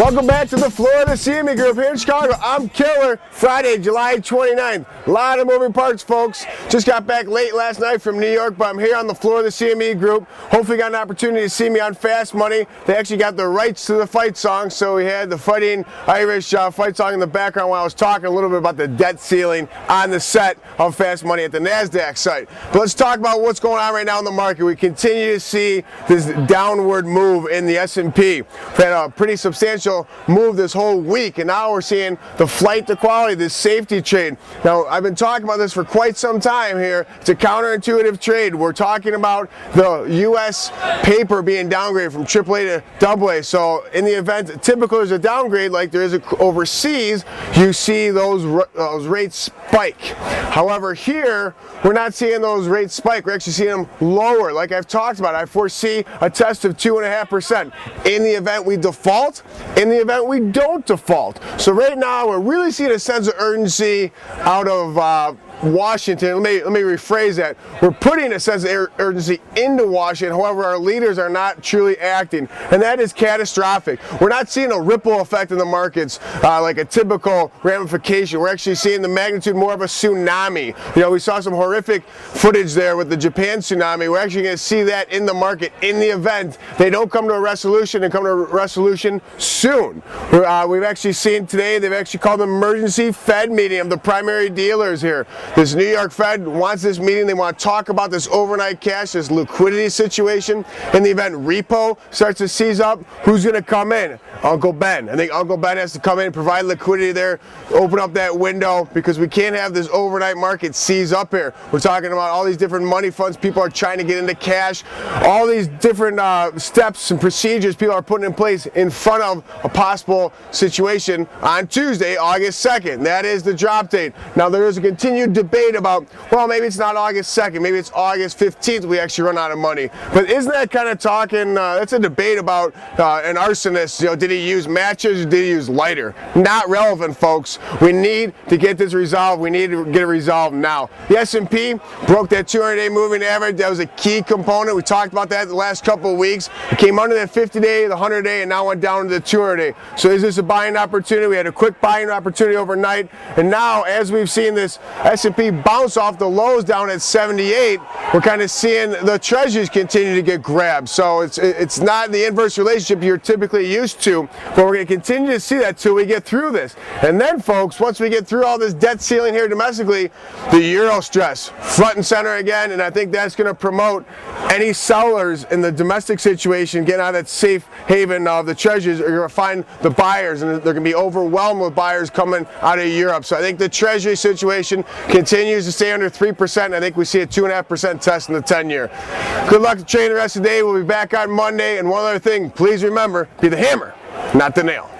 Welcome back to the Florida CME Group here in Chicago. I'm Killer. Friday, July 29th. A lot of moving parts, folks. Just got back late last night from New York, but I'm here on the floor of the CME Group. Hopefully got an opportunity to see me on Fast Money. They actually got the rights to the fight song, so we had the Fighting Irish fight song in the background while I was talking a little bit about the debt ceiling on the set of Fast Money at the NASDAQ site. But let's talk about what's going on right now in the market. We continue to see this downward move in the S&P. We've had a pretty substantial move this whole week, and now we're seeing the flight to quality, this safety trade. Now, I've been talking about this for quite some time here. It's a counterintuitive trade. We're talking about the U.S. paper being downgraded from AAA to AA. So in the event typically there's a downgrade like there is overseas, you see those rates spike. However, here we're not seeing those rates spike. We're actually seeing them lower. Like I've talked about, I foresee a test of 2.5% in the event we default, in the event we don't default. So right now we're really seeing a sense of urgency out of Washington. Let me rephrase that. We're putting a sense of urgency into Washington. However, our leaders are not truly acting, and that is catastrophic. We're not seeing a ripple effect in the markets like a typical ramification. We're actually seeing the magnitude more of a tsunami. You know, we saw some horrific footage there with the Japan tsunami. We're actually going to see that in the market in the event they don't come to a resolution and come to a resolution soon. We've actually seen today they've actually called an emergency Fed meeting of the primary dealers here. This New York Fed wants this meeting. They want to talk about this overnight cash, this liquidity situation. In the event repo starts to seize up, who's going to come in? Uncle Ben. I think Uncle Ben has to come in and provide liquidity there, open up that window, because we can't have this overnight market seize up here. We're talking about all these different money funds. People are trying to get into cash. All these different steps and procedures people are putting in place in front of a possible situation on Tuesday, August 2nd. That is the drop date. Now, there is a continued debate about, well, maybe it's not August 2nd, maybe it's August 15th we actually run out of money. But isn't that kind of talking, that's a debate about an arsonist, you know, did he use matches or did he use lighter? Not relevant, folks. We need to get this resolved. We need to get it resolved now. The S&P broke that 200-day moving average. That was a key component. We talked about that the last couple of weeks. It came under that 50-day, the 100-day, and now went down to the 200-day. So is this a buying opportunity? We had a quick buying opportunity overnight, and now as we've seen this S&P bounce off the lows down at 78, we're kind of seeing the treasuries continue to get grabbed. So it's not the inverse relationship you're typically used to, but we're going to continue to see that till we get through this. And then, folks, once we get through all this debt ceiling here domestically, the euro stress front and center again, and I think that's going to promote any sellers in the domestic situation getting out of that safe haven of the treasuries are going to find the buyers, and they're going to be overwhelmed with buyers coming out of Europe. So I think the treasury situation continues to stay under 3%. I think we see a 2.5% test in the 10-year. Good luck to trading the rest of the day. We'll be back on Monday. And one other thing, please remember, be the hammer, not the nail.